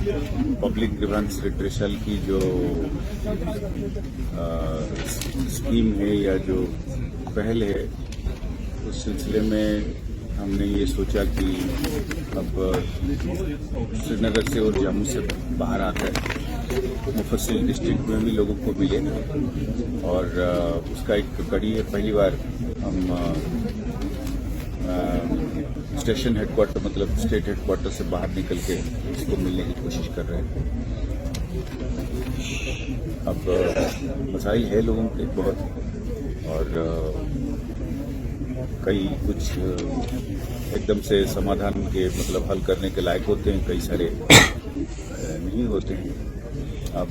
Public grievance redressal की जो scheme है या जो पहल है, उस सिलसिले में हमने ये सोचा कि अब श्रीनगर से और जम्मू से बाहर आकर मुफस्सिल डिस्ट्रिक्ट में भी लोगों को मिले और उसका एक कड़ी है। पहली बार हम स्टेशन हेडक्वार्टर मतलब स्टेट हेडक्वार्टर से बाहर निकल के इसको मिलने की कोशिश कर रहे हैं। अब मसाइल है लोगों के बहुत और कई कुछ एकदम से समाधान के मतलब हल करने के लायक होते हैं, कई सारे नहीं होते हैं। अब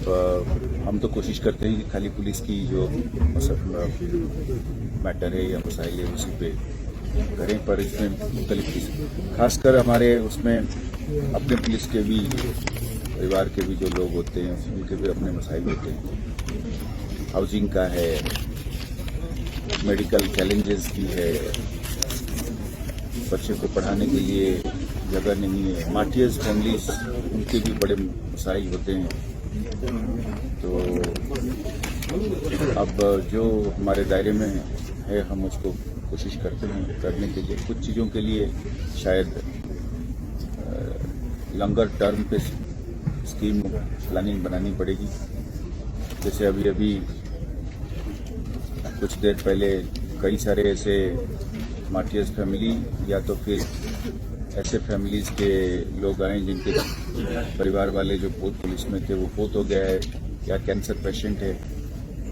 हम तो कोशिश करते हैं कि खाली पुलिस की जो मैटर है या मसाइल है उसी पे करें, पर इसमें मुख्तलिफ खासकर हमारे उसमें अपने पुलिस के भी परिवार के भी जो लोग होते हैं उनके भी अपने मसाइल होते हैं। हाउसिंग का है, मेडिकल चैलेंजेस की है, बच्चे को पढ़ाने के लिए जगह नहीं है, मार्टियर्स फैमिलीज उनके भी बड़े मसाइल होते हैं। तो अब जो हमारे दायरे में है हम उसको कोशिश करते हैं करने के लिए। कुछ चीज़ों के लिए शायद लॉन्गर टर्म पे स्कीम प्लानिंग बनानी पड़ेगी। जैसे अभी कुछ देर पहले कई सारे ऐसे मार्टियर्स फैमिली या तो फिर ऐसे फैमिलीज के लोग आए जिनके परिवार वाले जो पुलिस में थे वो फोत हो गया है या कैंसर पेशेंट है,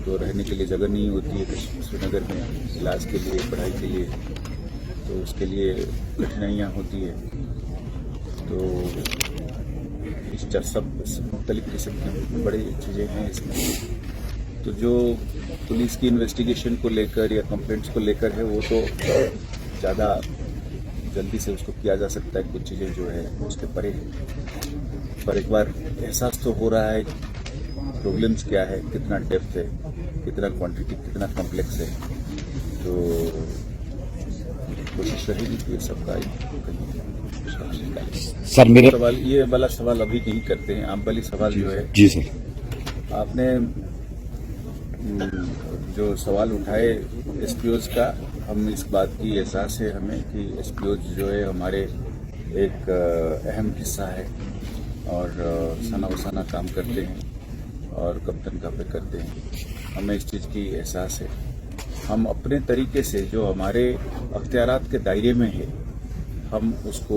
तो रहने के लिए जगह नहीं होती है श्रीनगर में इलाज के लिए, पढ़ाई के लिए, तो उसके लिए कठिनाइयाँ होती है। तो इस सब मुख्तलिफ किस्म की बड़ी चीज़ें हैं इसमें। तो जो पुलिस की इन्वेस्टिगेशन को लेकर या कंप्लेंट्स को लेकर है वो तो ज़्यादा जल्दी से उसको किया जा सकता है, कुछ चीज़ें जो है उसके परे है। पर एक बार एहसास तो हो रहा है प्रॉब्लम्स क्या है, कितना डेप्थ है, कितना क्वांटिटी, कितना कॉम्प्लेक्स है। तो कोशिश रहेगी कि ये सबका सर मेरा सवाल ये वाला सवाल अभी नहीं करते हैं। आप वाली सवाल जो है जी सर, आपने जो सवाल उठाए एसपीओज का, हम इस बात की एहसास है हमें कि एसपीओज जो है हमारे एक अहम हिस्सा है और सना वसाना काम करते हैं और कप्तान का पे करते हैं। हमें इस चीज़ की एहसास है। हम अपने तरीके से जो हमारे अख्तियारात के दायरे में है हम उसको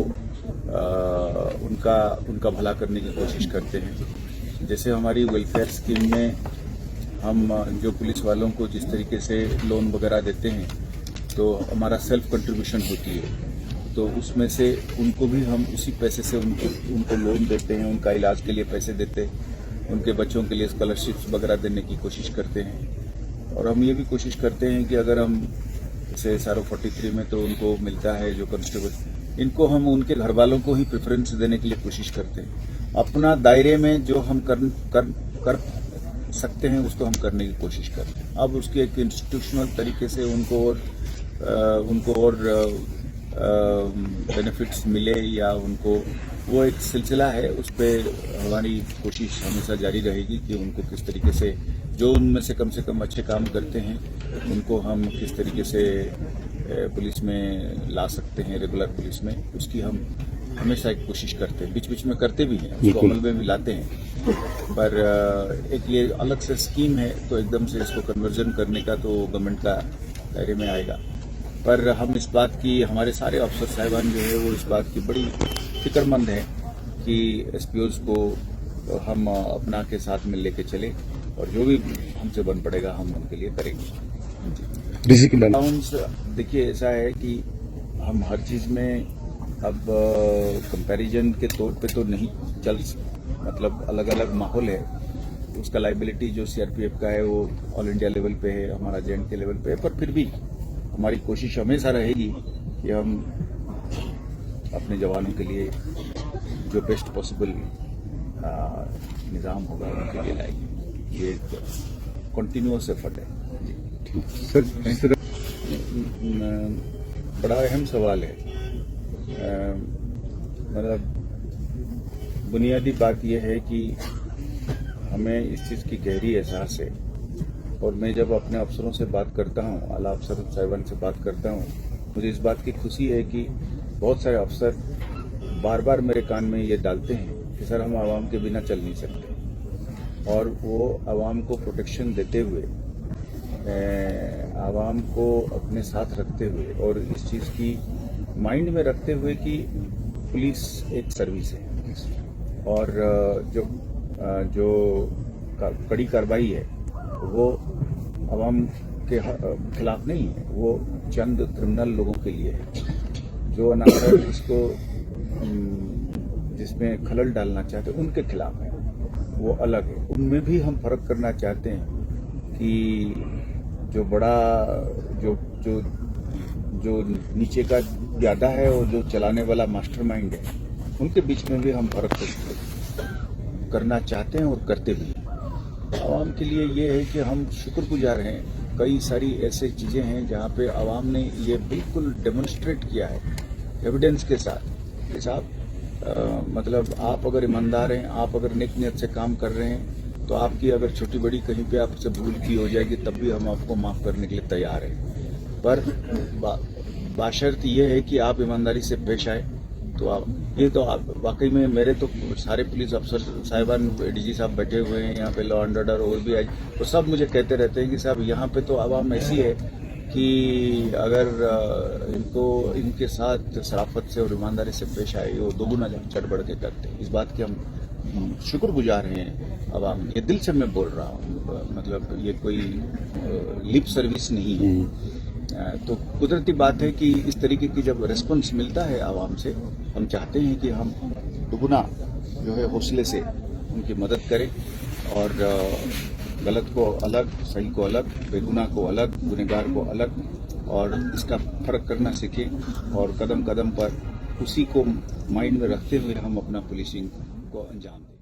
उनका भला करने की कोशिश करते हैं। जैसे हमारी वेलफेयर स्कीम में हम जो पुलिस वालों को जिस तरीके से लोन वगैरह देते हैं तो हमारा सेल्फ कंट्रीब्यूशन होती है, तो उसमें से उनको भी हम उसी पैसे से उनको लोन देते हैं, उनका इलाज के लिए पैसे देते हैं, उनके बच्चों के लिए स्कॉलरशिप्स वगैरह देने की कोशिश करते हैं। और हम ये भी कोशिश करते हैं कि अगर हम जैसे SRO 43 में तो उनको मिलता है जो कांस्टेबल, इनको हम उनके घर वालों को ही प्रेफरेंस देने के लिए कोशिश करते हैं। अपना दायरे में जो हम कर सकते हैं उसको हम करने की कोशिश करते हैं। अब उसके एक इंस्टीट्यूशनल तरीके से उनको और बेनिफिट्स मिले या उनको वो एक सिलसिला है, उस पर हमारी कोशिश हमेशा जारी रहेगी कि उनको किस तरीके से जो उनमें से कम अच्छे काम करते हैं उनको हम किस तरीके से पुलिस में ला सकते हैं, रेगुलर पुलिस में, उसकी हम हमेशा एक कोशिश करते हैं। बीच बीच में करते भी हैं, उसको अमल में भी लाते हैं। पर एक ये अलग से स्कीम है तो एकदम से इसको कन्वर्जन करने का तो गवर्नमेंट का दायरे में आएगा। पर हम इस बात की, हमारे सारे अफसर साहिबान जो है वो इस बात की बड़ी फिक्रमंद है कि एसपीओज को हम अपना के साथ में लेके चले और जो भी हमसे बन पड़ेगा हम उनके लिए करेंगे। देखिए ऐसा है कि हम हर चीज़ में अब कंपैरिजन के तौर पे तो नहीं चल, मतलब अलग अलग माहौल है, उसका लाइबिलिटी जो सीआरपीएफ का है वो ऑल इंडिया लेवल पे है, हमारा जेएंड के लेवल पे है। पर फिर भी हमारी कोशिश हमेशा रहेगी कि हम अपने जवानों के लिए जो बेस्ट पॉसिबल निज़ाम होगा उनके लिए लाएंगे। ये एक कंटिन्यूअस एफर्ट है जी। सर बड़ा अहम सवाल है। मतलब बुनियादी बात यह है कि हमें इस चीज़ की गहरी एहसास है और मैं जब अपने अफसरों से बात करता हूँ, आला अफसर साहिबान से बात करता हूँ, मुझे इस बात की खुशी है कि बहुत सारे अफसर बार बार मेरे कान में ये डालते हैं कि सर हम आवाम के बिना चल नहीं सकते, और वो आवाम को प्रोटेक्शन देते हुए, आवाम को अपने साथ रखते हुए और इस चीज़ की माइंड में रखते हुए कि पुलिस एक सर्विस है और जो कड़ी कार्रवाई है वो आवाम के खिलाफ नहीं है, वो चंद क्रिमिनल लोगों के लिए है जो अनासर इसको जिसमें खलल डालना चाहते हैं उनके खिलाफ है, वो अलग है। उनमें भी हम फर्क करना चाहते हैं कि जो बड़ा जो नीचे का ज्यादा है और जो चलाने वाला मास्टरमाइंड है, उनके बीच में भी हम फर्क करना चाहते हैं और करते भी। आवाम के लिए ये है कि हम शुक्रगुजार हैं, कई सारी ऐसे चीज़ें हैं जहाँ पे आवाम ने ये बिल्कुल डेमोन्स्ट्रेट किया है एविडेंस के साथ कि साहब मतलब आप अगर ईमानदार हैं, आप अगर नेक नियत से काम कर रहे हैं तो आपकी अगर छोटी बड़ी कहीं पे आपसे भूल की हो जाएगी तब भी हम आपको माफ़ करने के लिए तैयार हैं, पर बाशर्त ये है कि आप ईमानदारी से पेश आए। तो आप ये तो आप वाकई में मेरे तो सारे पुलिस अफसर साहिबान डीजी साहब बैठे हुए हैं यहाँ पे, लॉ एंड ऑर्डर और भी आज, तो सब मुझे कहते रहते हैं कि साहब यहाँ पे तो आवाम ऐसी है कि अगर इनको इनके साथ शराफत से और ईमानदारी से पेश आए वो दोगुना चढ़ बढ़ के करते हैं। इस बात के हम शुक्रगुजार हैं आवाम, ये दिल से मैं बोल रहा हूँ, मतलब ये कोई लिप सर्विस नहीं है। तो कुदरती बात है कि इस तरीके की जब रिस्पॉन्स मिलता है आवाम से, हम चाहते हैं कि हम दुगुना जो है हौसले से उनकी मदद करें और गलत को अलग, सही को अलग, बेगुनाह को अलग, गुनहगार को अलग, और इसका फर्क करना सीखें और कदम कदम पर उसी को माइंड में रखते हुए हम अपना पुलिसिंग को अंजाम दें।